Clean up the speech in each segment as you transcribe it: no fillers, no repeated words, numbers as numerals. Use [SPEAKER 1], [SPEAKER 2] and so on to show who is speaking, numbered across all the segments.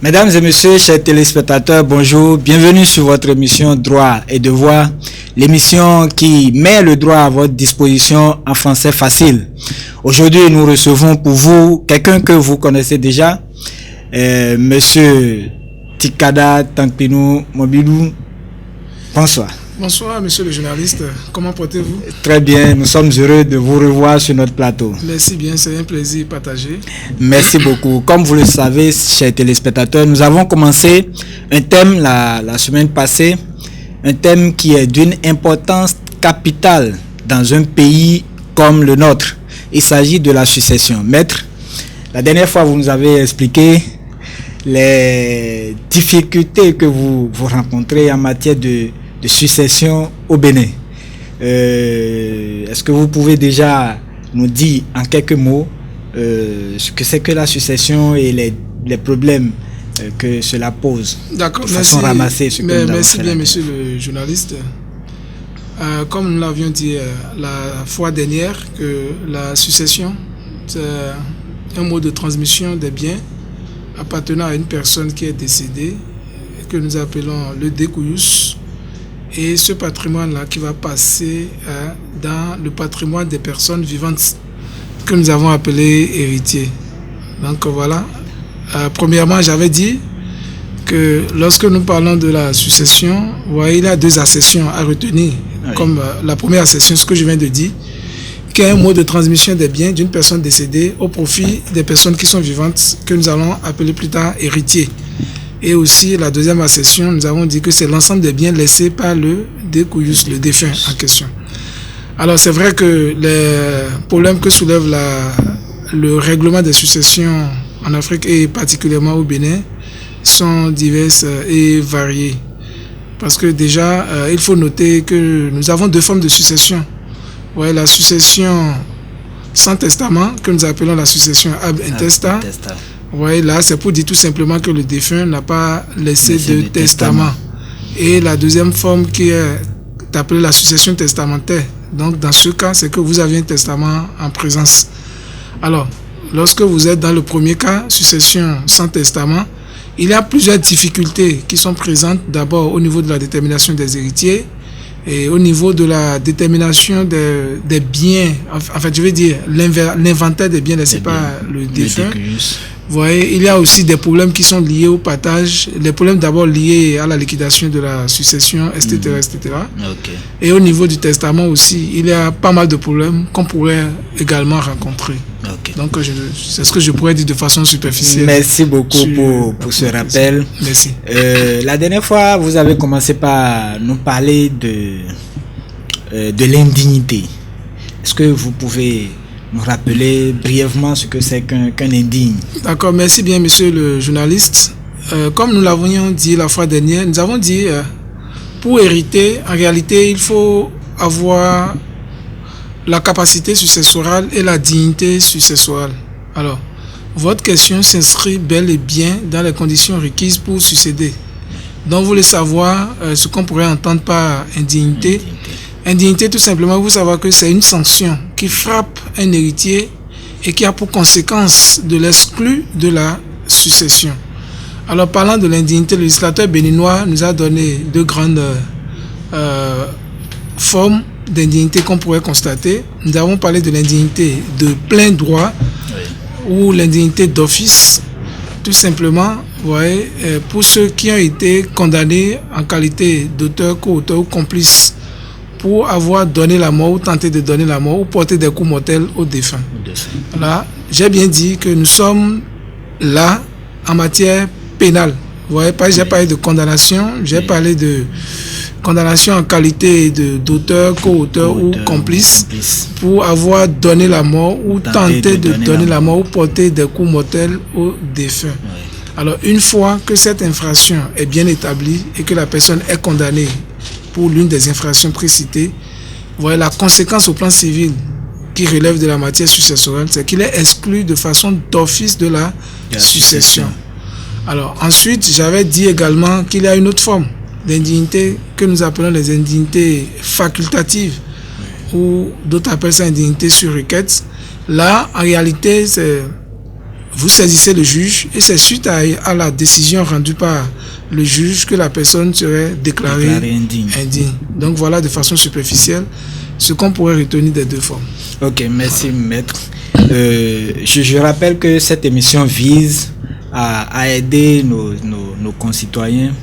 [SPEAKER 1] Mesdames et messieurs, chers téléspectateurs, bonjour, bienvenue sur votre émission Droit et Devoir, l'émission qui met le droit à votre disposition en français facile. Aujourd'hui, nous recevons pour vous quelqu'un que vous connaissez déjà, Monsieur Tikada Tankpinou Mobilou. Bonsoir.
[SPEAKER 2] Bonsoir, monsieur le journaliste. Comment portez-vous?
[SPEAKER 1] Très bien, nous sommes heureux de vous revoir sur notre plateau.
[SPEAKER 2] Merci bien, c'est un plaisir partagé.
[SPEAKER 1] Merci beaucoup. Comme vous le savez, chers téléspectateurs, nous avons commencé un thème la semaine passée, un thème qui est d'une importance capitale dans un pays comme le nôtre. Il s'agit de la succession. Maître, la dernière fois, vous nous avez expliqué les difficultés que vous rencontrez en matière de succession au Bénin. Est-ce que vous pouvez déjà nous dire en quelques mots ce que c'est que la succession et les problèmes que cela pose?
[SPEAKER 2] D'accord,
[SPEAKER 1] de façon ramassée.
[SPEAKER 2] Merci bien, monsieur le journaliste. Comme nous l'avions dit la fois dernière, que la succession, c'est un mode de transmission des biens appartenant à une personne qui est décédée, que nous appelons le découyus. Et ce patrimoine-là qui va passer dans le patrimoine des personnes vivantes que nous avons appelé héritiers. Donc voilà. Premièrement, j'avais dit que lorsque nous parlons de la succession, voyez, il y a deux accessions à retenir. Oui. Comme la première accession, ce que je viens de dire, qui est un mode de transmission des biens d'une personne décédée au profit des personnes qui sont vivantes, que nous allons appeler plus tard héritiers. Et aussi, la deuxième accession, nous avons dit que c'est l'ensemble des biens laissés par le découyus, le défunt en question. Alors, c'est vrai que les problèmes que soulève le règlement des successions en Afrique et particulièrement au Bénin sont divers et variés. Parce que déjà, il faut noter que nous avons deux formes de succession. Ouais, la succession sans testament, que nous appelons la succession ab intesta. Oui, là, c'est pour dire tout simplement que le défunt n'a pas laissé de testament. Et la deuxième forme qui est appelée la succession testamentaire. Donc, dans ce cas, c'est que vous avez un testament en présence. Alors, lorsque vous êtes dans le premier cas, succession sans testament, il y a plusieurs difficultés qui sont présentes. D'abord, au niveau de la détermination des héritiers et au niveau de la détermination des biens. En fait, je veux dire, l'inventaire des biens laissés par le défunt. Vous voyez, il y a aussi des problèmes qui sont liés au partage, les problèmes d'abord liés à la liquidation de la succession, etc. etc. Okay. Et au niveau du testament aussi, il y a pas mal de problèmes qu'on pourrait également rencontrer. Okay. Donc, c'est ce que je pourrais dire de façon superficielle.
[SPEAKER 1] Merci beaucoup pour ce rappel.
[SPEAKER 2] Merci.
[SPEAKER 1] La dernière fois, vous avez commencé par nous parler de l'indignité. Est-ce que vous pouvez nous rappeler brièvement ce que c'est qu'un indigne?
[SPEAKER 2] D'accord, merci bien, monsieur le journaliste. Comme nous l'avions dit la fois dernière, nous avons dit pour hériter, en réalité, il faut avoir la capacité successorale et la dignité successorale. Alors, votre question s'inscrit bel et bien dans les conditions requises pour succéder. Donc, vous voulez savoir ce qu'on pourrait entendre par indignité. Indignité, tout simplement, vous savez que c'est une sanction qui frappe un héritier et qui a pour conséquence de l'exclure de la succession. Alors, parlant de l'indignité, le législateur béninois nous a donné deux grandes formes d'indignité qu'on pourrait constater. Nous avons parlé de l'indignité de plein droit ou l'indignité d'office, tout simplement. Vous voyez, pour ceux qui ont été condamnés en qualité d'auteur, co-auteur ou complice pour avoir donné la mort ou tenté de donner la mort ou porter des coups mortels aux défunts. Là, j'ai bien dit que nous sommes là en matière pénale. Vous voyez, j'ai parlé de condamnation, j'ai parlé de condamnation en qualité d'auteur, co-auteur ou complice pour avoir donné la mort ou tenté de donner la mort ou porter des coups mortels aux défunts. Alors, une fois que cette infraction est bien établie et que la personne est condamnée pour l'une des infractions précitées, voilà, la conséquence au plan civil qui relève de la matière successorale, c'est qu'il est exclu de façon d'office de la succession. Alors ensuite, j'avais dit également qu'il y a une autre forme d'indignité que nous appelons les indignités facultatives, ou d'autres appellent ça indignité sur requête. Là, en réalité, c'est vous saisissez le juge et c'est suite à la décision rendue par le juge que la personne serait déclarée indigne. Donc voilà de façon superficielle ce qu'on pourrait retenir des deux formes.
[SPEAKER 1] Ok, merci maître. Je rappelle que cette émission vise à aider nos concitoyens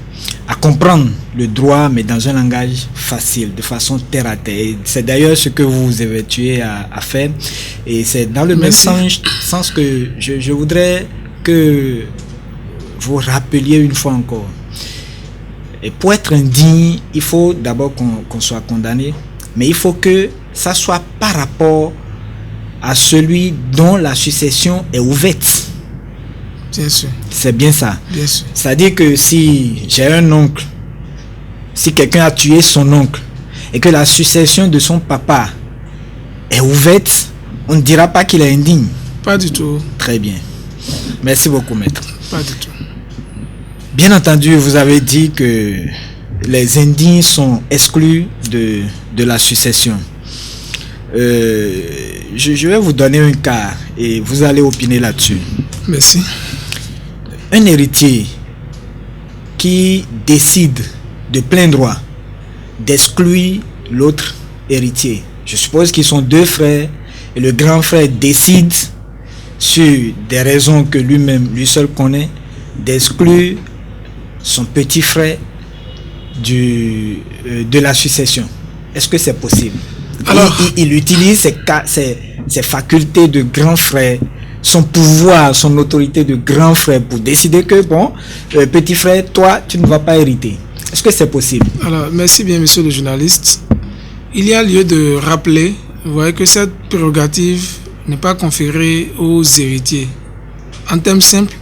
[SPEAKER 1] à comprendre le droit, mais dans un langage facile, de façon terre à terre. Et c'est d'ailleurs ce que vous vous évertuez à faire. Et c'est dans le même sens que je voudrais que vous rappeliez une fois encore. Et pour être indigne, il faut d'abord qu'on soit condamné, mais il faut que ça soit par rapport à celui dont la succession est ouverte.
[SPEAKER 2] Bien sûr.
[SPEAKER 1] C'est bien ça.
[SPEAKER 2] Bien sûr.
[SPEAKER 1] C'est-à-dire que si j'ai un oncle, si quelqu'un a tué son oncle et que la succession de son papa est ouverte, on ne dira pas qu'il est indigne.
[SPEAKER 2] Pas du tout.
[SPEAKER 1] Très bien. Merci beaucoup, maître.
[SPEAKER 2] Pas du tout.
[SPEAKER 1] Bien entendu, vous avez dit que les indignes sont exclus de la succession. Je vais vous donner un cas et vous allez opiner là-dessus.
[SPEAKER 2] Merci.
[SPEAKER 1] Un héritier qui décide de plein droit d'exclure l'autre héritier. Je suppose qu'ils sont deux frères et le grand frère décide, sur des raisons que lui seul connaît, d'exclure son petit frère de la succession. Est-ce que c'est possible? Alors, il utilise ses facultés de grand frère, son pouvoir, son autorité de grand frère pour décider que, bon, petit frère, toi, tu ne vas pas hériter. Est-ce que c'est possible?
[SPEAKER 2] Alors, merci bien, monsieur le journaliste. Il y a lieu de rappeler, vous voyez, que cette prérogative n'est pas conférée aux héritiers. En termes simples,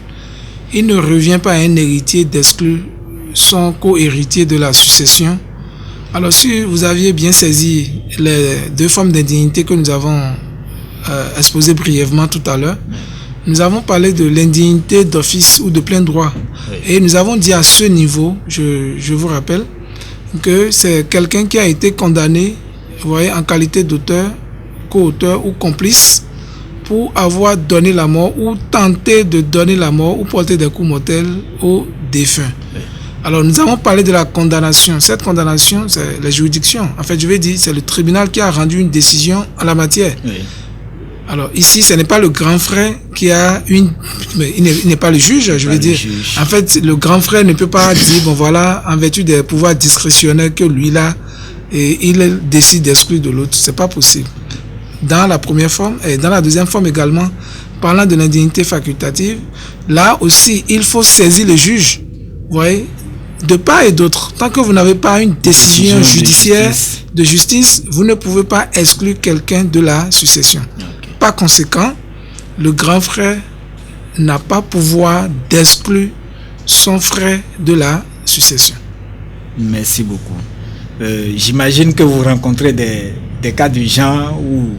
[SPEAKER 2] il ne revient pas à un héritier d'exclure son co-héritier de la succession. Alors, si vous aviez bien saisi les deux formes d'indignité que nous avons exposées brièvement tout à l'heure, nous avons parlé de l'indignité d'office ou de plein droit. Et nous avons dit à ce niveau, je vous rappelle, que c'est quelqu'un qui a été condamné, vous voyez, en qualité d'auteur, co-auteur ou complice, pour avoir donné la mort ou tenté de donner la mort ou porter des coups mortels au défunt. Alors, nous avons parlé de la condamnation. Cette condamnation, c'est la juridiction. En fait, je vais dire, c'est le tribunal qui a rendu une décision en la matière. Oui. Alors, ici, ce n'est pas le grand frère qui a mais il n'est pas le juge, je veux dire. En fait, le grand frère ne peut pas dire, bon voilà, en vertu des pouvoirs discrétionnaires que lui a, et il décide d'exclure de l'autre. C'est pas possible. Dans la première forme, et dans la deuxième forme également, parlant de l'indignité facultative, là aussi, il faut saisir le juge. Vous voyez, de part et d'autre, tant que vous n'avez pas une décision judiciaire de justice, vous ne pouvez pas exclure quelqu'un de la succession. Okay. Par conséquent, le grand frère n'a pas pouvoir d'exclure son frère de la succession.
[SPEAKER 1] Merci beaucoup. J'imagine que vous rencontrez des cas du genre où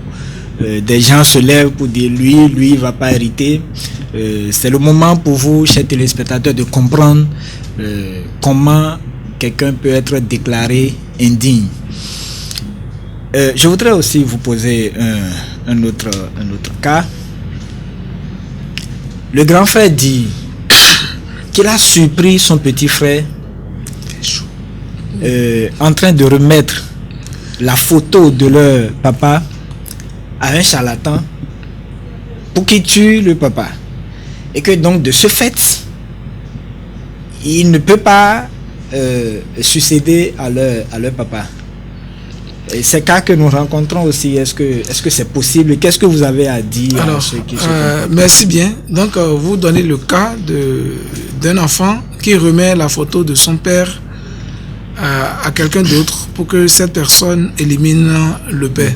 [SPEAKER 1] des gens se lèvent pour dire lui il va pas hériter. C'est le moment pour vous, chers téléspectateurs, de comprendre comment quelqu'un peut être déclaré indigne. Je voudrais aussi vous poser un autre cas. Le grand frère dit qu'il a surpris son petit frère en train de remettre la photo de leur papa à un charlatan pour qu'il tue le papa. Et que donc de ce fait, il ne peut pas succéder à leur papa. Et c'est cas que nous rencontrons aussi, est-ce que c'est possible? Qu'est-ce que vous avez à dire?
[SPEAKER 2] Alors,
[SPEAKER 1] à ceux qui
[SPEAKER 2] merci bien. Donc, vous donnez le cas d'un enfant qui remet la photo de son père à quelqu'un d'autre pour que cette personne élimine le père.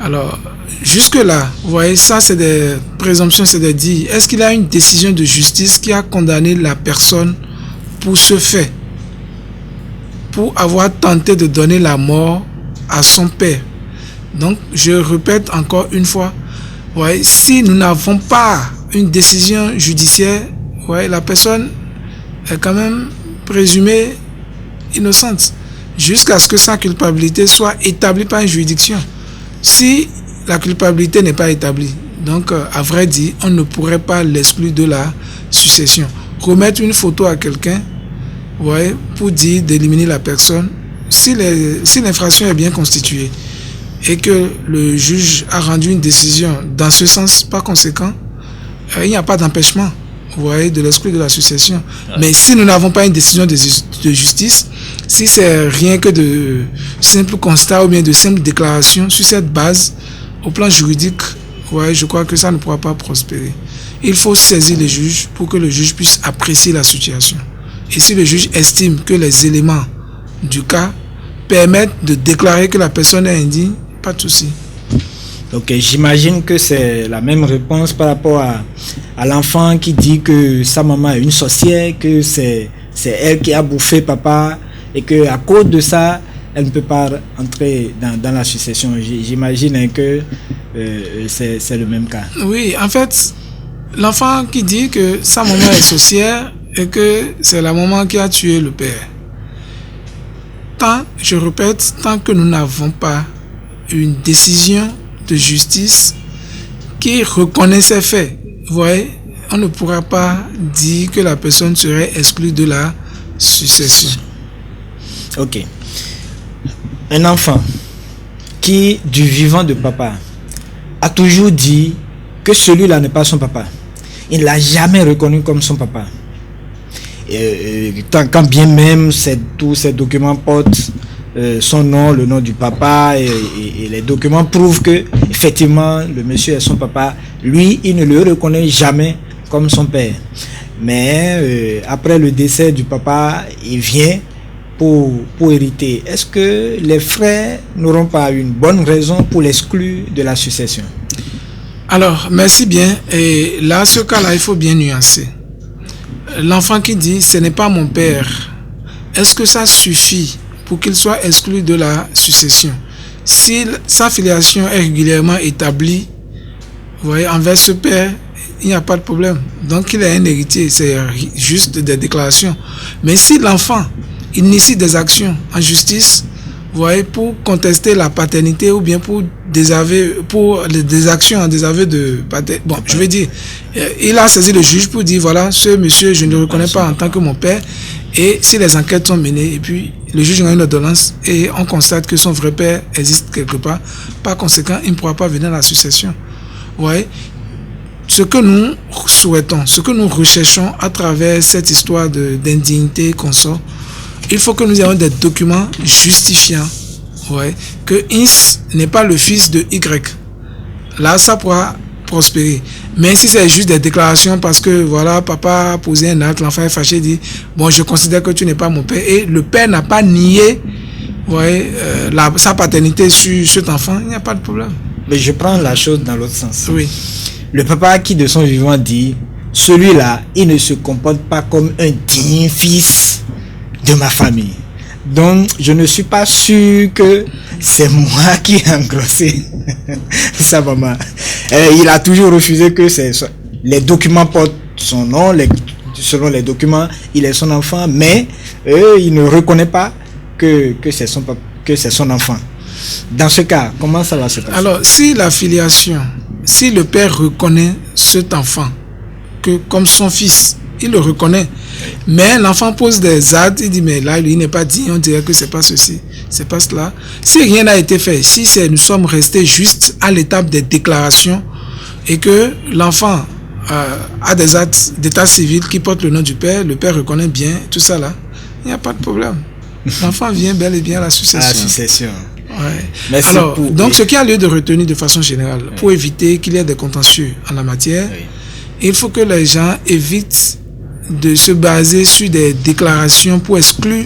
[SPEAKER 2] Alors, jusque-là, vous voyez, ça c'est des présomptions, c'est de dire, est-ce qu'il y a une décision de justice qui a condamné la personne pour ce fait, pour avoir tenté de donner la mort à son père? Donc, je répète encore une fois, vous voyez, si nous n'avons pas une décision judiciaire, vous voyez, la personne est quand même présumée innocente jusqu'à ce que sa culpabilité soit établie par une juridiction. Si la culpabilité n'est pas établie, Donc, à vrai dire, on ne pourrait pas l'exclure de la succession. Remettre une photo à quelqu'un, ouais, pour dire d'éliminer la personne, si l'infraction est bien constituée et que le juge a rendu une décision dans ce sens, par conséquent, il n'y a pas d'empêchement, vous voyez, de l'exclure de la succession. Mais si nous n'avons pas une décision de justice, si c'est rien que de simples constats ou bien de simples déclarations, sur cette base, au plan juridique, ouais, je crois que ça ne pourra pas prospérer. Il faut saisir le juge pour que le juge puisse apprécier la situation. Et si le juge estime que les éléments du cas permettent de déclarer que la personne est indigne, pas de souci.
[SPEAKER 1] Ok, j'imagine que c'est la même réponse par rapport à l'enfant qui dit que sa maman est une sorcière, que c'est elle qui a bouffé papa et que à cause de ça, elle ne peut pas entrer dans la succession. J'imagine que c'est le même cas.
[SPEAKER 2] Oui, en fait, l'enfant qui dit que sa maman est sorcière et que c'est la maman qui a tué le père. Je répète, tant que nous n'avons pas une décision de justice qui reconnaît ces faits, vous voyez, on ne pourra pas dire que la personne serait exclue de la succession.
[SPEAKER 1] Ok. Un enfant qui, du vivant de papa, a toujours dit que celui-là n'est pas son papa. Il ne l'a jamais reconnu comme son papa. Quand bien même tous ces documents portent son nom, le nom du papa, et les documents prouvent que effectivement le monsieur est son papa, lui il ne le reconnaît jamais comme son père. Mais après le décès du papa, il vient pour hériter. Est-ce que les frères n'auront pas une bonne raison pour l'exclure de la succession?
[SPEAKER 2] Alors, merci bien. Et là, ce cas-là, il faut bien nuancer. L'enfant qui dit « ce n'est pas mon père », est-ce que ça suffit pour qu'il soit exclu de la succession? Si sa filiation est régulièrement établie, vous voyez, envers ce père, il n'y a pas de problème. Donc, il est un héritier, c'est juste des déclarations. Mais si l'enfant initie des actions en justice, vous voyez, pour contester la paternité ou bien pour des actions en désaveu de paternité. Bon, je veux dire, il a saisi le juge pour dire, voilà, ce monsieur, je ne le reconnais pas en tant que mon père. Et si les enquêtes sont menées, et puis le juge a une ordonnance et on constate que son vrai père existe quelque part, par conséquent, il ne pourra pas venir à la succession. Vous voyez, ce que nous souhaitons, ce que nous recherchons à travers cette histoire d'indignité qu'on sort, il faut que nous ayons des documents justifiant, ouais, que Ins n'est pas le fils de Y. Là, ça pourra prospérer. Mais si c'est juste des déclarations parce que, voilà, papa a posé un acte, l'enfant est fâché, dit, bon, je considère que tu n'es pas mon père, et le père n'a pas nié, ouais, sa paternité sur cet enfant, il n'y a pas de problème.
[SPEAKER 1] Mais je prends la chose dans l'autre sens.
[SPEAKER 2] Oui.
[SPEAKER 1] Le papa qui de son vivant dit, celui-là, il ne se comporte pas comme un digne fils de ma famille. Donc, je ne suis pas sûr que c'est moi qui ai engrossé sa maman. Il a toujours refusé que les documents portent son nom, selon les documents, il est son enfant, mais il ne reconnaît pas que c'est son enfant. Dans ce cas, comment ça va se passer? Alors,
[SPEAKER 2] si la filiation, si le père reconnaît cet enfant comme son fils, il le reconnaît. Mais l'enfant pose des actes, il dit, mais là, lui, il n'est pas dit, on dirait que c'est pas ceci, c'est pas cela. Si rien n'a été fait, si nous sommes restés juste à l'étape des déclarations et que l'enfant a des actes d'état civil qui portent le nom du père, le père reconnaît bien, tout ça là, il n'y a pas de problème. L'enfant vient bel et bien à la succession.
[SPEAKER 1] À la succession.
[SPEAKER 2] Ouais. Alors, donc, ce qui a lieu de retenir de façon générale, pour éviter qu'il y ait des contentieux en la matière, il faut que les gens évitent de se baser sur des déclarations pour exclure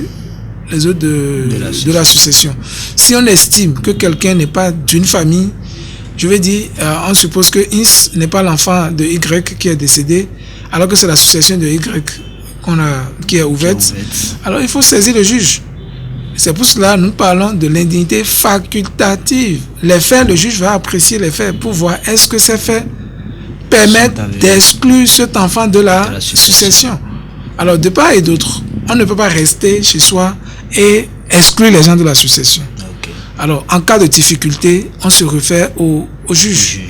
[SPEAKER 2] les autres de la succession. Si on estime que quelqu'un n'est pas d'une famille, je vais dire, on suppose que Ins n'est pas l'enfant de Y qui est décédé, alors que c'est la succession de Y qui est ouverte. Alors il faut saisir le juge. C'est pour cela que nous parlons de l'indignité facultative. Les faits, le juge va apprécier les faits pour voir est-ce que ces faits permettent d'exclure cet enfant de la succession. Alors, de part et d'autre, on ne peut pas rester chez soi et exclure les gens de la succession. Alors, en cas de difficulté, on se réfère au juge.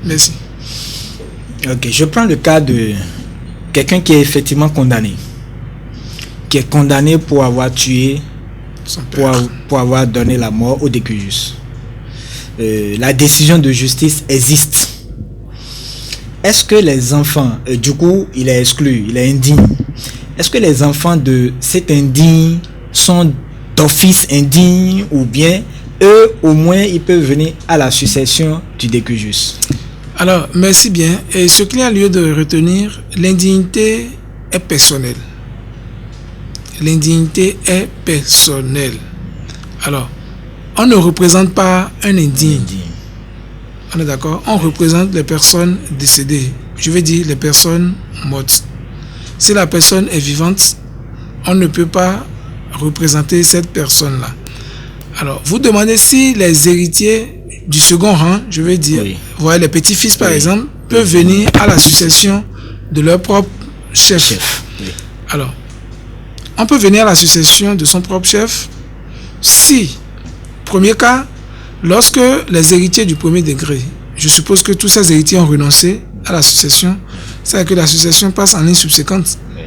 [SPEAKER 2] Merci.
[SPEAKER 1] Ok, je prends le cas de quelqu'un qui est effectivement condamné. Qui est condamné pour avoir tué, pour avoir donné la mort au décujus. La décision de justice existe. Est-ce que les enfants, du coup, il est exclu, il est indigne. Est-ce que les enfants de cet indigne sont d'office indignes ou bien eux, au moins, ils peuvent venir à la succession du décujus?
[SPEAKER 2] Alors, merci bien. Et ce qu'il y a lieu de retenir, l'indignité est personnelle. L'indignité est personnelle. Alors, on ne représente pas un indigne. On est d'accord? On représente les personnes décédées. Je veux dire les personnes mortes. Si la personne est vivante, on ne peut pas représenter cette personne-là. Alors, vous demandez si les héritiers du second rang, je veux dire, oui. Voilà, les petits-fils par exemple, peuvent venir à la succession de leur propre chef. Oui. Alors, on peut venir à la succession de son propre chef si, premier cas, lorsque les héritiers du premier degré, je suppose que tous ces héritiers ont renoncé à la succession, c'est-à-dire que la succession passe en ligne subséquente. Oui.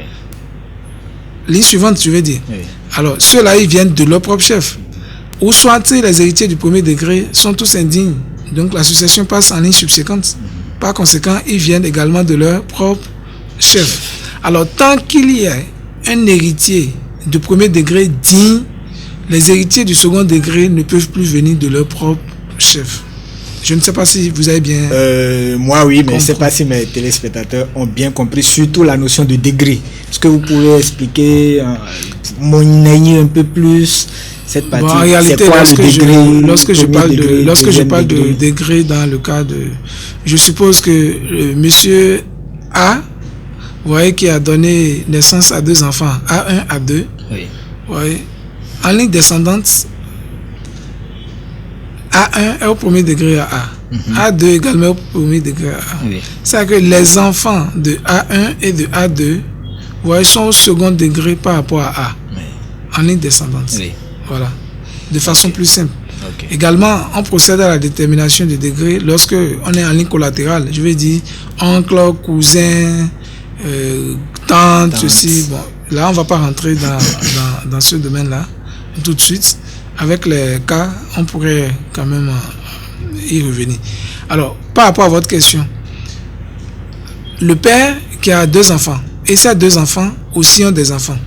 [SPEAKER 2] Ligne suivante, je veux dire. Oui. Alors, ceux-là, ils viennent de leur propre chef. Ou soit les héritiers du premier degré sont tous indignes. Donc, la succession passe en ligne subséquente. Par conséquent, ils viennent également de leur propre chef. Alors, tant qu'il y a un héritier du premier degré digne, les héritiers du second degré ne peuvent plus venir de leur propre chef. Je ne sais pas si vous avez bien...
[SPEAKER 1] moi, oui, mais je ne sais pas si mes téléspectateurs ont bien compris, surtout la notion de degré. Est-ce que vous pouvez expliquer, monnayer un peu plus cette partie?
[SPEAKER 2] Bon, en réalité, lorsque je parle de degré dans le cas de... Je suppose que monsieur A, vous voyez, qui a donné naissance à deux enfants, A1, A2, oui. Ouais, en ligne descendante, A1 est au premier degré à A. A2 également au premier degré à A. Oui. C'est-à-dire que les enfants de A1 et de A2, ouais, sont au second degré par rapport à A. Oui. En ligne descendante. Oui. Voilà. De façon plus simple. Okay. Également, on procède à la détermination des degrés lorsque on est en ligne collatérale. Je veux dire, oncle, cousin, tante, ceci. Bon, là, on ne va pas rentrer dans ce domaine-là tout de suite. Avec les cas, on pourrait quand même y revenir. Alors, par rapport à votre question, le père qui a deux enfants, et ces deux enfants aussi ont des enfants.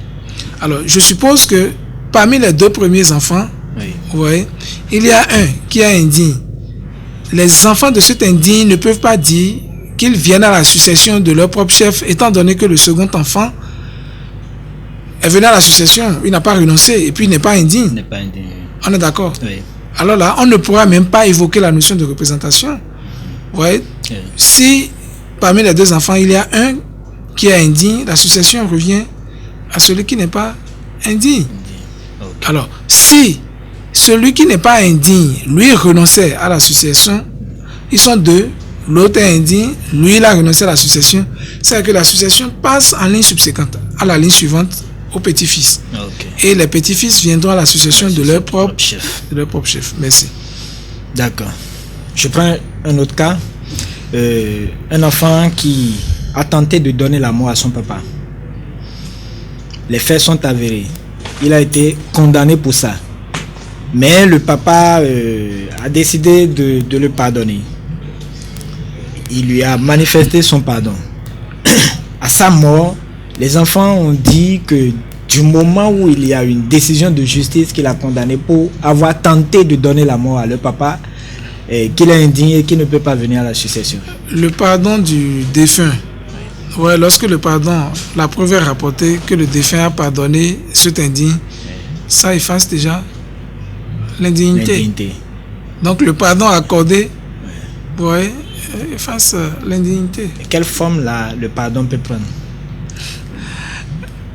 [SPEAKER 2] Alors, je suppose que parmi les deux premiers enfants, oui. Vous voyez, il y a un qui est indigne. Les enfants de cet indigne ne peuvent pas dire qu'ils viennent à la succession de leur propre chef, étant donné que le second enfant est venu à la succession, il n'a pas renoncé et puis il n'est pas indigne. Il n'est pas indigne. On est d'accord? Oui. Alors là, on ne pourra même pas évoquer la notion de représentation. Vous voyez? Oui. Si parmi les deux enfants, il y a un qui est indigne, la succession revient à celui qui n'est pas indigne. Okay. Alors, si celui qui n'est pas indigne, lui renonçait à la succession, ils sont deux, l'autre est indigne, lui il a renoncé à la succession, c'est que la succession passe en ligne subséquente, à la ligne suivante, aux petits-fils. Okay. Et les petits-fils viendront à la succession de leur propre chef. Merci.
[SPEAKER 1] D'accord. Je prends un autre cas. Un enfant qui a tenté de donner la mort à son papa. Les faits sont avérés. Il a été condamné pour ça. Mais le papa a décidé de le pardonner. Il lui a manifesté son pardon. À sa mort, les enfants ont dit que du moment où il y a une décision de justice qui l'a condamné pour avoir tenté de donner la mort à leur papa, qu'il est indigne et qu'il ne peut pas venir à la succession.
[SPEAKER 2] Le pardon du défunt. Ouais, lorsque le pardon, la preuve est rapportée que le défunt a pardonné cet indigne, ça efface déjà l'indignité. Donc le pardon accordé, ouais, efface l'indignité.
[SPEAKER 1] Et quelle forme le pardon peut prendre?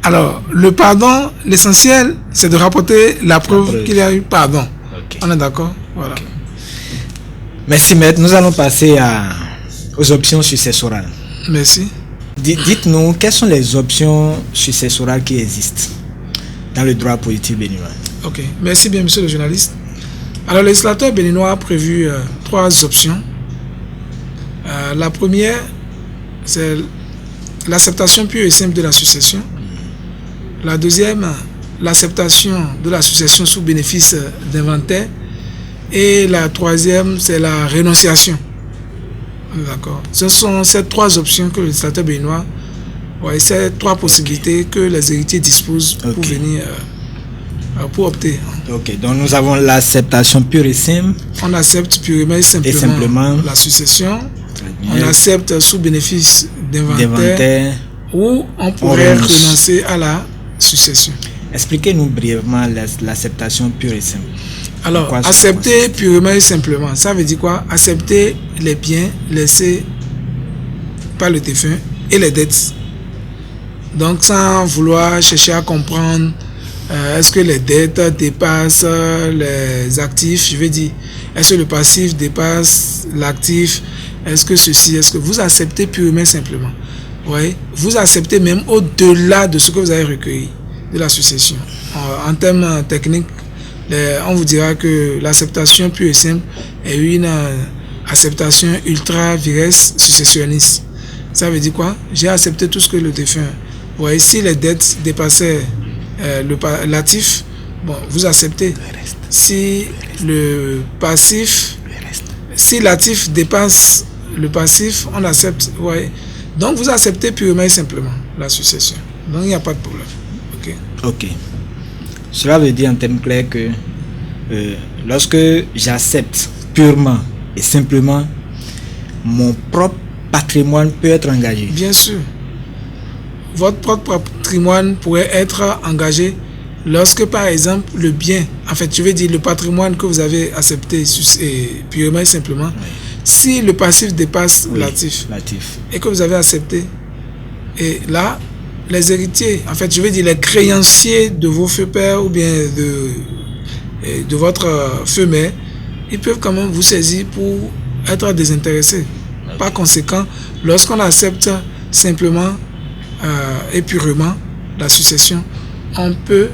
[SPEAKER 2] Alors, le pardon, l'essentiel, c'est de rapporter la preuve qu'il y a eu pardon. Okay. On est d'accord? Voilà. Okay.
[SPEAKER 1] Merci, maître. Nous allons passer aux options successorales.
[SPEAKER 2] Merci.
[SPEAKER 1] Dites-nous, quelles sont les options successorales qui existent dans le droit positif béninois?
[SPEAKER 2] Ok. Merci bien, monsieur le journaliste. Alors, le législateur béninois a prévu 3 options. La première, c'est l'acceptation pure et simple de la succession. La deuxième, l'acceptation de la succession sous bénéfice d'inventaire. Et la troisième, c'est la renonciation. D'accord. Ce sont ces trois options que le législateur béninois, ces trois possibilités que les héritiers disposent pour venir, pour opter.
[SPEAKER 1] Ok, donc nous avons l'acceptation pure et simple.
[SPEAKER 2] On accepte purement et simplement la succession. On accepte sous bénéfice d'inventaire ou on pourrait renoncer à la succession.
[SPEAKER 1] Expliquez-nous brièvement l'acceptation pure et simple.
[SPEAKER 2] Alors, accepter purement et simplement, ça veut dire quoi? Accepter les biens laissés par le défunt et les dettes. Donc, sans vouloir chercher à comprendre est-ce que les dettes dépassent les actifs, je veux dire, est-ce que le passif dépasse l'actif, est-ce que ceci, est-ce que vous acceptez purement et simplement. Oui, vous acceptez même au-delà de ce que vous avez recueilli de la succession. En termes techniques, on vous dira que l'acceptation pure et simple est une acceptation ultra viresse successionniste. Ça veut dire quoi? J'ai accepté tout ce que le défunt. Ouais, si les dettes dépassaient l'actif, bon, vous acceptez. Si le passif, si l'actif dépasse le passif, on accepte. Ouais. Donc vous acceptez purement et simplement la succession. Donc il n'y a pas de problème.
[SPEAKER 1] Ok. Cela veut dire en termes clairs que lorsque j'accepte purement et simplement, mon propre patrimoine peut être engagé.
[SPEAKER 2] Bien sûr. Votre propre patrimoine pourrait être engagé lorsque, par exemple, le bien, en fait, je veux dire le patrimoine que vous avez accepté purement et simplement, si le passif dépasse l'actif et que vous avez accepté, et là, les héritiers, en fait, je veux dire les créanciers de vos feux pères ou bien de votre feu mère, ils peuvent quand même vous saisir pour être désintéressés. Par conséquent, lorsqu'on accepte simplement et purement la succession, on peut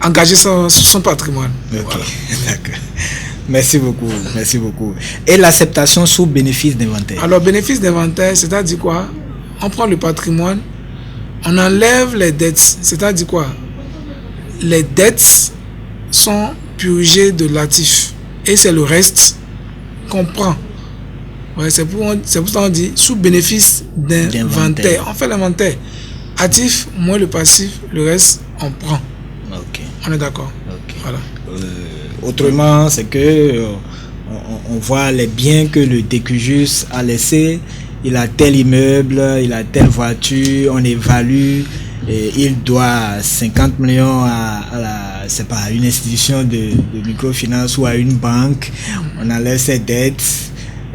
[SPEAKER 2] engager son patrimoine.
[SPEAKER 1] Okay. Voilà. D'accord. Merci beaucoup, merci beaucoup. Et l'acceptation sous bénéfice d'inventaire? Alors,
[SPEAKER 2] bénéfice d'inventaire, c'est-à-dire quoi? On prend le patrimoine, on enlève les dettes. C'est-à-dire quoi? Les dettes sont purgées de l'actif et c'est le reste qu'on prend. Ouais, c'est pour ça qu'on dit sous bénéfice d'inventaire. On fait l'inventaire. Actif moins le passif, le reste on prend.
[SPEAKER 1] Ok.
[SPEAKER 2] On est d'accord.
[SPEAKER 1] Okay.
[SPEAKER 2] Voilà.
[SPEAKER 1] Autrement, c'est que on voit les biens que le DQJUS a laissés. Il a tel immeuble, il a telle voiture, on évalue, et il doit 50 millions à une institution de microfinance ou à une banque. On enlève ses dettes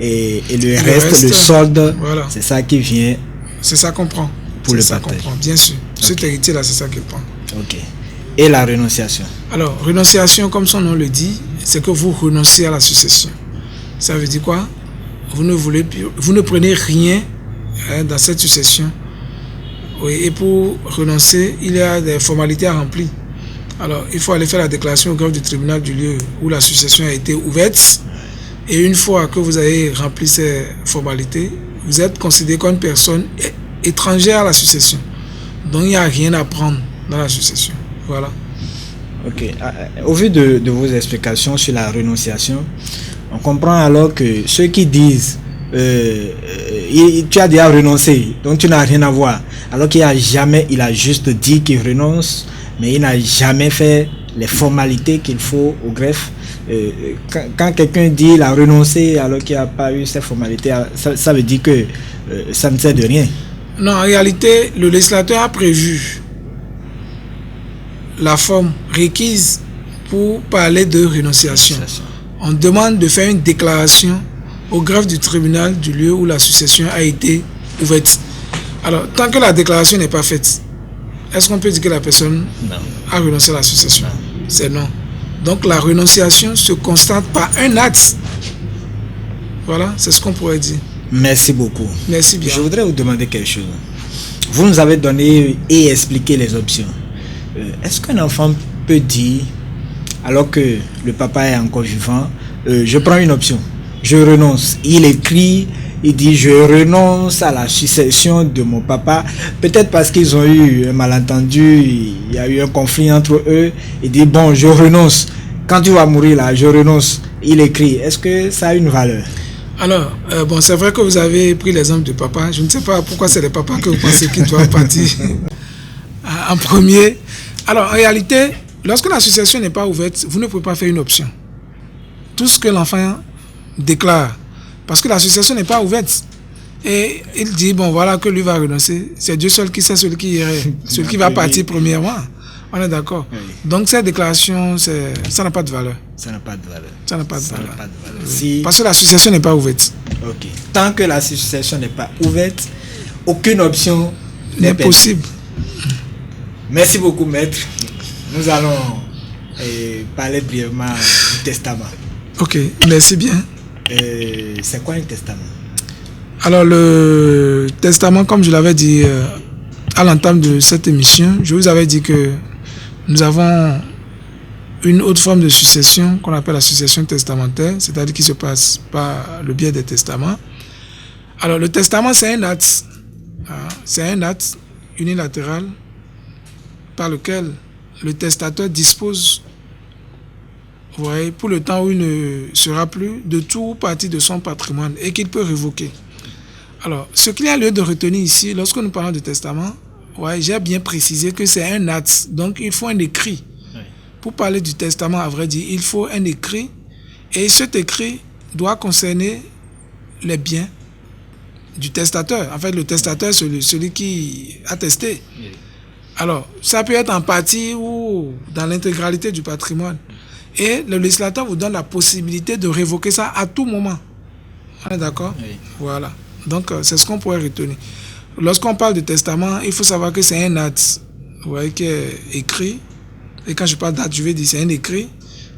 [SPEAKER 1] et le reste, le solde, voilà. C'est ça qui vient.
[SPEAKER 2] C'est ça qu'on prend.
[SPEAKER 1] Pour le partage.
[SPEAKER 2] Bien sûr. Okay. Cet héritier-là, c'est ça qu'il prend.
[SPEAKER 1] Ok. Et la renonciation? Alors,
[SPEAKER 2] renonciation, comme son nom le dit, c'est que vous renoncez à la succession. Ça veut dire quoi? Vous ne prenez rien dans cette succession. Oui, et pour renoncer, il y a des formalités à remplir. Alors, il faut aller faire la déclaration au greffe du tribunal du lieu où la succession a été ouverte. Et une fois que vous avez rempli ces formalités, vous êtes considéré comme une personne étrangère à la succession. Donc, il n'y a rien à prendre dans la succession. Voilà.
[SPEAKER 1] Ok. Au vu de vos explications sur la renonciation, on comprend alors que ceux qui disent tu as déjà renoncé, donc tu n'as rien à voir, alors qu'il a juste dit qu'il renonce, mais il n'a jamais fait les formalités qu'il faut au greffe. Quand quelqu'un dit il a renoncé alors qu'il n'a pas eu ces formalités, ça veut dire que ça ne sert de rien.
[SPEAKER 2] Non, en réalité, le législateur a prévu la forme requise pour parler de renonciation. On demande de faire une déclaration au greffe du tribunal du lieu où la succession a été ouverte. Alors, tant que la déclaration n'est pas faite, est-ce qu'on peut dire que la personne a renoncé à la succession? C'est non. Donc, la renonciation se constate par un acte. Voilà, c'est ce qu'on pourrait dire.
[SPEAKER 1] Merci beaucoup.
[SPEAKER 2] Merci bien.
[SPEAKER 1] Je voudrais vous demander quelque chose. Vous nous avez donné et expliqué les options. Est-ce qu'un enfant peut dire, alors que le papa est encore vivant, je prends une option, je renonce. Il écrit il dit je renonce à la succession de mon papa, peut-être parce qu'ils ont eu un malentendu, il y a eu un conflit entre eux, il dit bon je renonce, quand tu vas mourir là je renonce, il écrit, est-ce que ça a une valeur?
[SPEAKER 2] Alors, bon, c'est vrai que vous avez pris l'exemple du papa. Je ne sais pas pourquoi c'est le papa que vous pensez qu'il doit partir en premier. Alors, en réalité, lorsque la succession n'est pas ouverte, vous ne pouvez pas faire une option. Tout ce que l'enfant déclare, parce que la succession n'est pas ouverte. Et il dit, bon, voilà que lui va renoncer. C'est Dieu seul qui sait celui qui va partir premièrement. On est d'accord. Oui. Donc, cette déclaration, ça n'a pas de valeur.
[SPEAKER 1] Ça n'a pas de valeur.
[SPEAKER 2] Ça n'a pas de valeur.
[SPEAKER 1] Oui. Si...
[SPEAKER 2] Parce que la succession n'est pas ouverte.
[SPEAKER 1] Ok. Tant que la succession n'est pas ouverte, aucune option
[SPEAKER 2] n'est possible.
[SPEAKER 1] Merci beaucoup, maître. Nous allons parler brièvement du testament.
[SPEAKER 2] Ok, merci bien.
[SPEAKER 1] C'est quoi un testament?
[SPEAKER 2] Alors, le testament, comme je l'avais dit à l'entame de cette émission, je vous avais dit que nous avons une autre forme de succession qu'on appelle la succession testamentaire, c'est-à-dire qui se passe par le biais des testaments. Alors, le testament, c'est un acte. C'est un acte unilatéral par lequel le testateur dispose, vous voyez, pour le temps où il ne sera plus, de tout partie de son patrimoine et qu'il peut révoquer. Alors, ce qu'il y a lieu de retenir ici, lorsque nous parlons de testament, ouais, j'ai bien précisé que c'est un acte, donc il faut un écrit. Oui. Pour parler du testament, à vrai dire, il faut un écrit, et cet écrit doit concerner les biens du testateur. En fait, le testateur, celui qui a testé. Oui. Alors, ça peut être en partie ou dans l'intégralité du patrimoine. Et le législateur vous donne la possibilité de révoquer ça à tout moment. On est d'accord? Oui. Voilà. Donc, c'est ce qu'on pourrait retenir. Lorsqu'on parle de testament, il faut savoir que c'est un acte, vous voyez, qui est écrit. Et quand je parle d'acte, je vais dire c'est un écrit,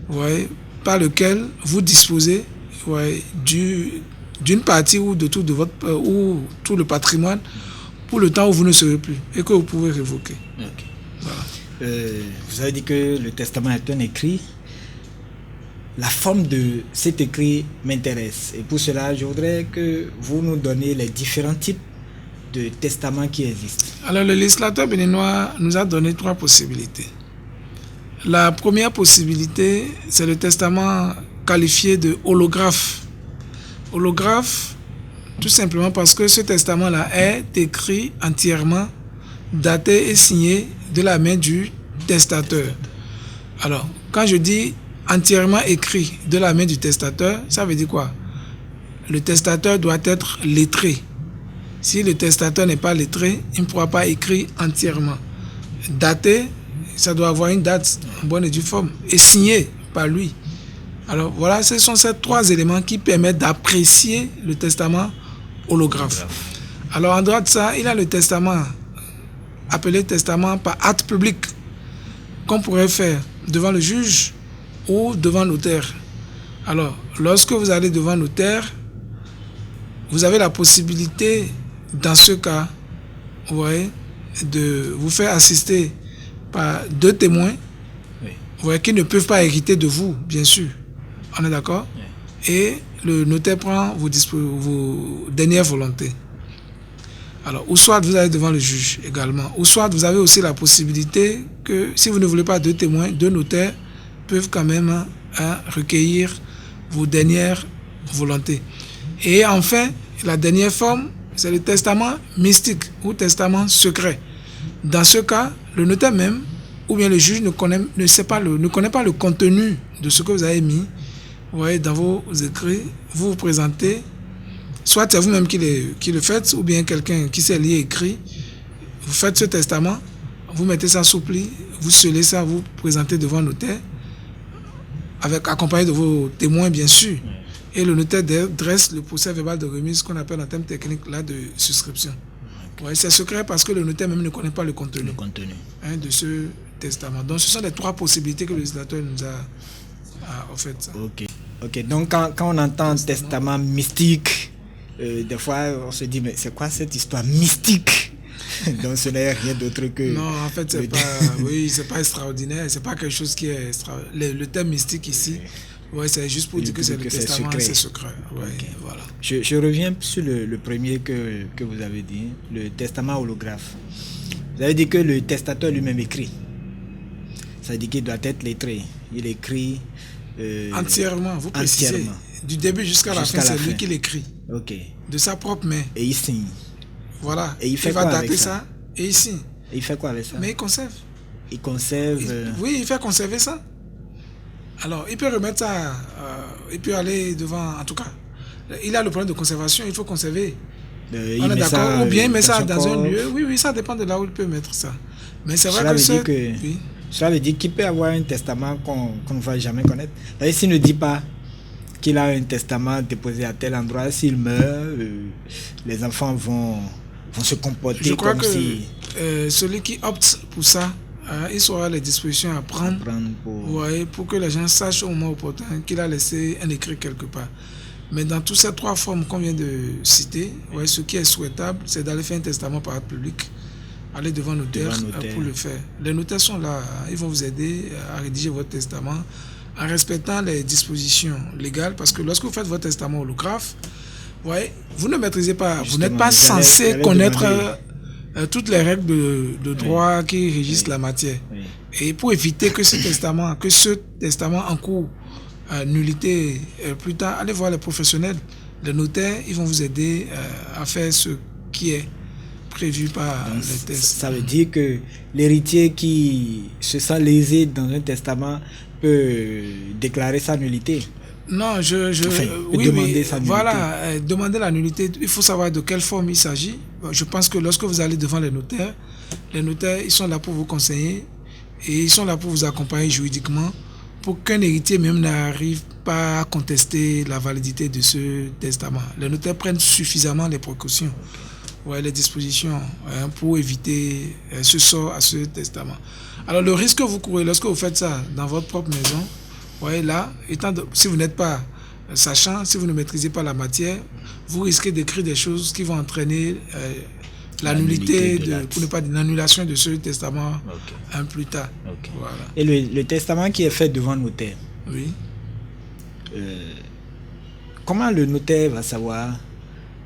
[SPEAKER 2] vous voyez, par lequel vous disposez, vous voyez, d'une partie ou de tout de votre ou tout le patrimoine pour le temps où vous ne serez plus et que vous pouvez révoquer.
[SPEAKER 1] Okay. Voilà. Vous avez dit que le testament est un écrit. La forme de cet écrit m'intéresse. Et pour cela, je voudrais que vous nous donniez les différents types de testaments qui existent.
[SPEAKER 2] Alors, le législateur béninois nous a donné 3 possibilités. La première possibilité, c'est le testament qualifié de holographe. Holographe, tout simplement parce que ce testament-là est écrit entièrement, daté et signé de la main du testateur. Alors, quand je dis entièrement écrit de la main du testateur, ça veut dire quoi? Le testateur doit être lettré. Si le testateur n'est pas lettré, il ne pourra pas écrire entièrement. Daté, ça doit avoir une date en bonne et due forme et signé par lui. Alors voilà, ce sont ces 3 éléments qui permettent d'apprécier le testament holographe. Alors en droit de ça, il y a le testament appelé testament par acte public qu'on pourrait faire devant le juge ou devant notaire. Alors, lorsque vous allez devant notaire, vous avez la possibilité, dans ce cas, vous voyez, de vous faire assister par 2 témoins, oui, vous voyez, qui ne peuvent pas hériter de vous, bien sûr. On est d'accord? Oui. Et le notaire prend vos dernières volontés. Alors, ou soit vous allez devant le juge également, ou soit vous avez aussi la possibilité que, si vous ne voulez pas 2 témoins, 2 notaires peuvent quand même recueillir vos dernières volontés. Et enfin, la dernière forme, c'est le testament mystique ou testament secret. Dans ce cas, le notaire même, ou bien le juge ne connaît pas le contenu de ce que vous avez mis, vous voyez, dans vos écrits. Vous vous présentez, soit c'est vous-même qui le faites, ou bien quelqu'un qui s'est lié écrit. Vous faites ce testament, vous mettez ça sous pli, vous scellez ça, vous présentez devant le notaire, accompagné de vos témoins, bien sûr. Et le notaire dresse le procès verbal de remise, qu'on appelle en termes techniques là de souscription. Okay. Ouais, c'est secret parce que le notaire même ne connaît pas le contenu, de ce testament. Donc ce sont les 3 possibilités que le législateur nous a offertes.
[SPEAKER 1] Ok. Donc quand on entend testament mystique, des fois on se dit mais c'est quoi cette histoire mystique? Donc ce n'est rien d'autre que...
[SPEAKER 2] Non, en fait c'est pas extraordinaire, c'est pas quelque chose qui est extraordinaire. Le terme mystique ici Ouais, c'est juste pour dire que c'est le testament, c'est secret. Ouais,
[SPEAKER 1] Okay.
[SPEAKER 2] voilà.
[SPEAKER 1] Je reviens sur le premier que vous avez dit, le testament holographe. Vous avez dit que le testateur lui-même écrit. Ça veut dire qu'il doit être lettré. Il écrit
[SPEAKER 2] entièrement, vous précisez.
[SPEAKER 1] Entièrement.
[SPEAKER 2] Du début jusqu'à la fin, c'est lui qui l'écrit.
[SPEAKER 1] Ok.
[SPEAKER 2] De sa propre main.
[SPEAKER 1] Et il signe.
[SPEAKER 2] Voilà.
[SPEAKER 1] Et il fait
[SPEAKER 2] va
[SPEAKER 1] quoi
[SPEAKER 2] dater
[SPEAKER 1] avec
[SPEAKER 2] ça et il signe.
[SPEAKER 1] Et il fait quoi avec ça?
[SPEAKER 2] Mais il conserve.
[SPEAKER 1] Il conserve.
[SPEAKER 2] Oui, il fait conserver ça. Alors, il peut remettre ça, il peut aller devant, en tout cas. Il a le problème de conservation, il faut conserver. On est d'accord. Ou bien il met ça dans un lieu. Oui, ça dépend de là où il peut mettre ça. Mais c'est vrai
[SPEAKER 1] que cela veut dire qu'il peut avoir un testament qu'on ne va jamais connaître. Et s'il ne dit pas qu'il a un testament déposé à tel endroit, s'il meurt, les enfants vont se comporter
[SPEAKER 2] je crois
[SPEAKER 1] comme
[SPEAKER 2] que
[SPEAKER 1] si...
[SPEAKER 2] celui qui opte pour ça, il saura les dispositions à prendre pour que les gens sachent au moment opportun qu'il a laissé un écrit quelque part. Mais dans toutes ces trois formes qu'on vient de citer, ce qui est souhaitable, c'est d'aller faire un testament par acte public, aller devant notaire pour le faire. Les notaires sont là, ils vont vous aider à rédiger votre testament en respectant les dispositions légales, parce que lorsque vous faites votre testament holographe, vous ne maîtrisez pas, vous n'êtes pas censé connaître toutes les règles de droit qui régissent la matière. Oui. Et pour éviter que ce testament en cours nullité plus tard, allez voir les professionnels, les notaires, ils vont vous aider à faire ce qui est prévu par les tests.
[SPEAKER 1] Ça veut dire que l'héritier qui se sent lésé dans un testament peut déclarer sa nullité.
[SPEAKER 2] Non,
[SPEAKER 1] demander sa nullité.
[SPEAKER 2] Voilà, demander la nullité, il faut savoir de quelle forme il s'agit. Je pense que lorsque vous allez devant les notaires, ils sont là pour vous conseiller et ils sont là pour vous accompagner juridiquement pour qu'un héritier même n'arrive pas à contester la validité de ce testament. Les notaires prennent suffisamment les précautions, les dispositions pour éviter ce sort à ce testament. Alors le risque que vous courez lorsque vous faites ça dans votre propre maison, si vous n'êtes pas sachant, si vous ne maîtrisez pas la matière, vous risquez d'écrire des choses qui vont entraîner la nullité, pour ne pas dire l'annulation de ce testament plus tard. Voilà.
[SPEAKER 1] Et le testament qui est fait devant le notaire, comment le notaire va savoir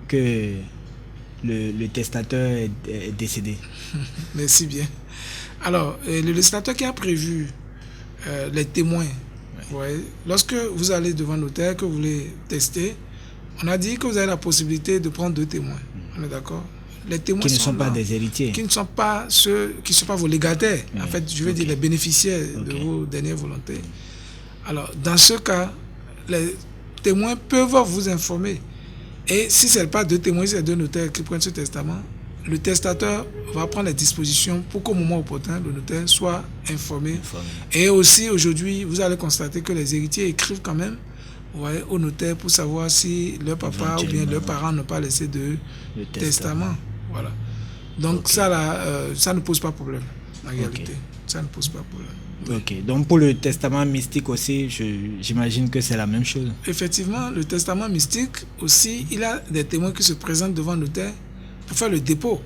[SPEAKER 1] que le testateur est décédé?
[SPEAKER 2] Merci bien. Alors, le législateur qui a prévu les témoins, lorsque vous allez devant le notaire, que vous voulez tester, on a dit que vous avez la possibilité de prendre 2 témoins. On est d'accord? Les témoins
[SPEAKER 1] qui ne sont pas des héritiers.
[SPEAKER 2] Qui ne sont pas vos légataires. En fait, je veux dire les bénéficiaires de vos dernières volontés. Alors, dans ce cas, les témoins peuvent vous informer. Et si ce n'est pas 2 témoins, c'est 2 notaires qui prennent ce testament, le testateur va prendre les dispositions pour qu'au moment opportun, le notaire soit informé. Et aussi, aujourd'hui, vous allez constater que les héritiers écrivent quand même au notaire pour savoir si leur papa ou bien leurs parents n'ont pas laissé de testament. Voilà. Donc ça ne pose pas problème, en réalité. Ça ne pose pas problème.
[SPEAKER 1] Ok, donc pour le testament mystique aussi, j'imagine que c'est la même chose.
[SPEAKER 2] Effectivement, le testament mystique aussi, il a des témoins qui se présentent devant le notaire pour faire le dépôt.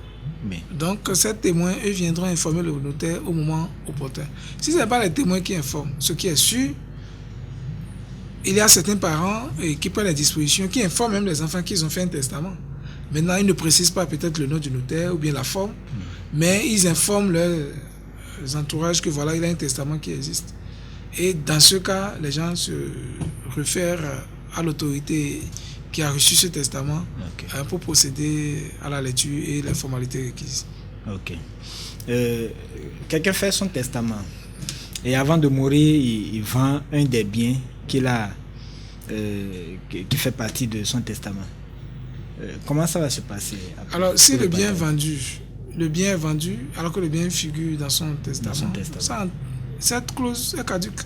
[SPEAKER 2] Donc ces témoins, eux, viendront informer le notaire au moment opportun. Si ce n'est pas les témoins qui informent, ce qui est sûr, il y a certains parents qui prennent les dispositions, qui informent même les enfants qu'ils ont fait un testament. Maintenant, ils ne précisent pas peut-être le nom du notaire ou bien la forme, mais ils informent leurs entourages que voilà, il y a un testament qui existe. Et dans ce cas, les gens se réfèrent à l'autorité qui a reçu ce testament pour procéder à la lecture et les formalités requises.
[SPEAKER 1] Ok. Quelqu'un fait son testament et avant de mourir, il vend un des biens qu'il a, qui fait partie de son testament. Comment ça va se passer?
[SPEAKER 2] Alors, si le bien est vendu, alors que le bien figure dans son testament, cette clause est caduque.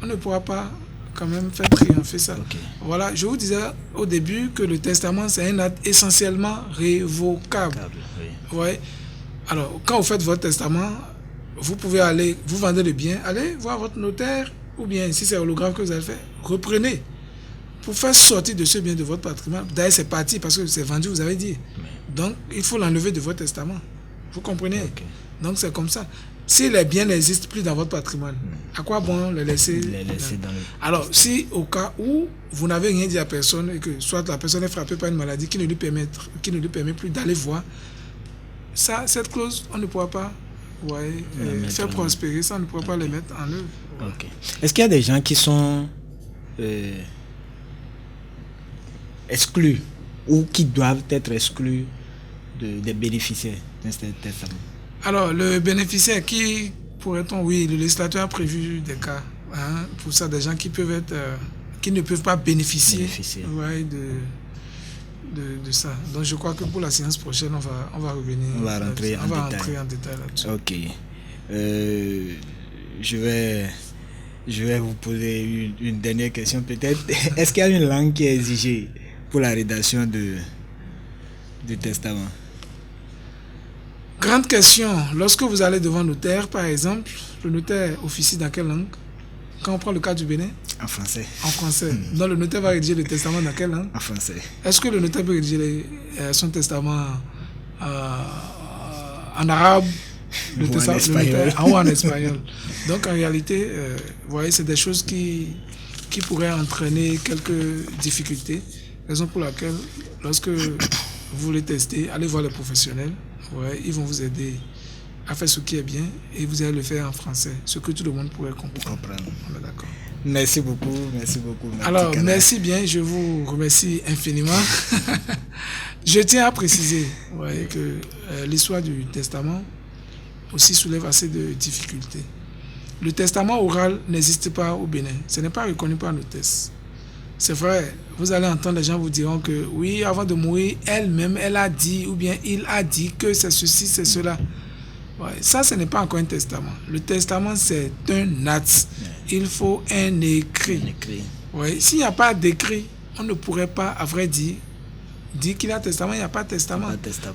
[SPEAKER 2] On ne pourra pas quand même faire triompher ça. Voilà, je vous disais au début que le testament, c'est un acte essentiellement révocable. Alors, quand vous faites votre testament, vous pouvez aller, vous vendez le bien, allez voir votre notaire, ou bien si c'est holographe que vous avez fait, reprenez. Pour faire sortir de ce bien de votre patrimoine, d'ailleurs c'est parti parce que c'est vendu, vous avez dit. Donc il faut l'enlever de votre testament. Vous comprenez? Donc c'est comme ça. si les biens n'existent plus dans votre patrimoine, à quoi bon les laisser
[SPEAKER 1] dans le...
[SPEAKER 2] Alors, si au cas où vous n'avez rien dit à personne et que soit la personne est frappée par une maladie qui ne lui permet plus d'aller voir, ça, cette clause, on ne pourra pas faire prospérer, ça, on ne pourra pas les mettre en œuvre.
[SPEAKER 1] Okay. Est-ce qu'il y a des gens qui sont exclus ou qui doivent être exclus des bénéficiaires d'un testament?
[SPEAKER 2] Alors, le bénéficiaire qui pourrait-on, oui, le législateur a prévu des cas pour ça, des gens qui peuvent être, qui ne peuvent pas bénéficier. De ça. Donc je crois que pour la séance prochaine, on va revenir.
[SPEAKER 1] On va rentrer
[SPEAKER 2] en détail là-dessus.
[SPEAKER 1] Ok. Je vais vous poser une dernière question peut-être. Est-ce qu'il y a une langue qui est exigée pour la rédaction du testament?
[SPEAKER 2] Grande question. Lorsque vous allez devant le notaire, par exemple, le notaire officie dans quelle langue? Quand on prend le cas du Bénin?
[SPEAKER 1] En français.
[SPEAKER 2] En français. Donc le notaire va rédiger le testament dans quelle langue?
[SPEAKER 1] En français.
[SPEAKER 2] Est-ce que le notaire peut rédiger son testament en arabe
[SPEAKER 1] ou en espagnol?
[SPEAKER 2] Ou en espagnol. Donc en réalité, vous voyez, c'est des choses qui pourraient entraîner quelques difficultés. Raison pour laquelle, lorsque vous voulez tester, allez voir les professionnels. Ouais, ils vont vous aider à faire ce qui est bien et vous allez le faire en français, ce que tout le monde pourrait comprendre. On est d'accord.
[SPEAKER 1] Merci beaucoup.
[SPEAKER 2] Alors, merci bien, je vous remercie infiniment. Je tiens à préciser que l'histoire du testament aussi soulève assez de difficultés. Le testament oral n'existe pas au Bénin, ce n'est pas reconnu par nos tests. C'est vrai, vous allez entendre les gens vous diront que oui, avant de mourir, elle-même, elle a dit, ou bien il a dit que c'est ceci, c'est cela. Ça, ce n'est pas encore un testament. Le testament, c'est un acte. Il faut un écrit. S'il n'y a pas d'écrit, on ne pourrait pas, à vrai dire qu'il y a testament, il n'y a pas de testament.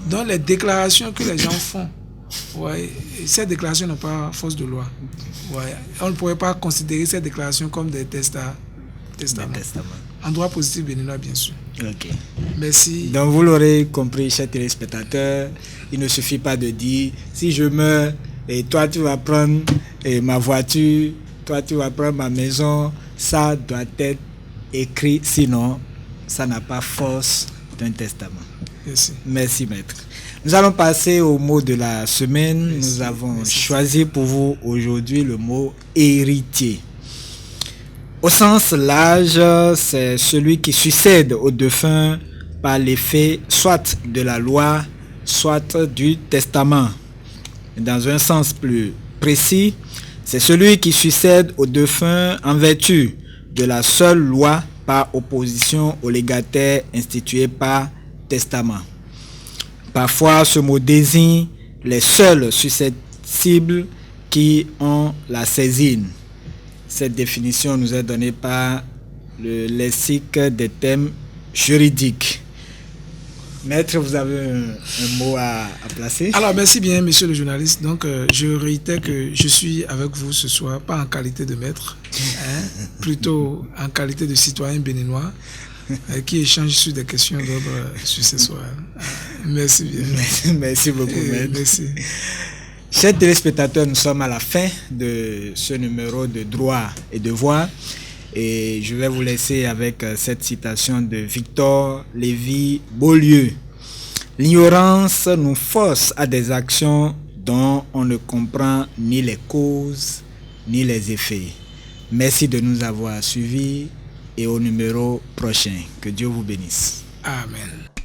[SPEAKER 2] Donc, les déclarations que les gens font, ces déclarations n'ont pas force de loi. On ne pourrait pas considérer ces déclarations comme des testaments. En droit positif béninois, bien sûr.
[SPEAKER 1] Ok.
[SPEAKER 2] Merci.
[SPEAKER 1] Donc vous l'aurez compris, chers téléspectateurs, il ne suffit pas de dire si je meurs et toi tu vas prendre ma voiture, toi tu vas prendre ma maison, ça doit être écrit, sinon ça n'a pas force d'un testament. Merci maître. Nous allons passer au mot de la semaine. Nous avons choisi pour vous aujourd'hui le mot héritier. Au sens large, c'est celui qui succède au défunt par l'effet soit de la loi, soit du testament. Dans un sens plus précis, c'est celui qui succède au défunt en vertu de la seule loi par opposition au légataire institué par testament. Parfois, ce mot désigne les seuls susceptibles qui ont la saisine. Cette définition nous est donnée par le lexique des thèmes juridiques. Maître, vous avez un mot à placer?
[SPEAKER 2] Alors, merci bien, monsieur le journaliste. Donc, je réitère que je suis avec vous ce soir, pas en qualité de maître, plutôt en qualité de citoyen béninois qui échange sur des questions d'ordre successoral. Merci bien.
[SPEAKER 1] Merci beaucoup, maître.
[SPEAKER 2] Merci.
[SPEAKER 1] Chers téléspectateurs, nous sommes à la fin de ce numéro de Droit et Devoir et je vais vous laisser avec cette citation de Victor Lévy-Beaulieu. L'ignorance nous force à des actions dont on ne comprend ni les causes ni les effets. Merci de nous avoir suivis et au numéro prochain. Que Dieu vous bénisse.
[SPEAKER 2] Amen.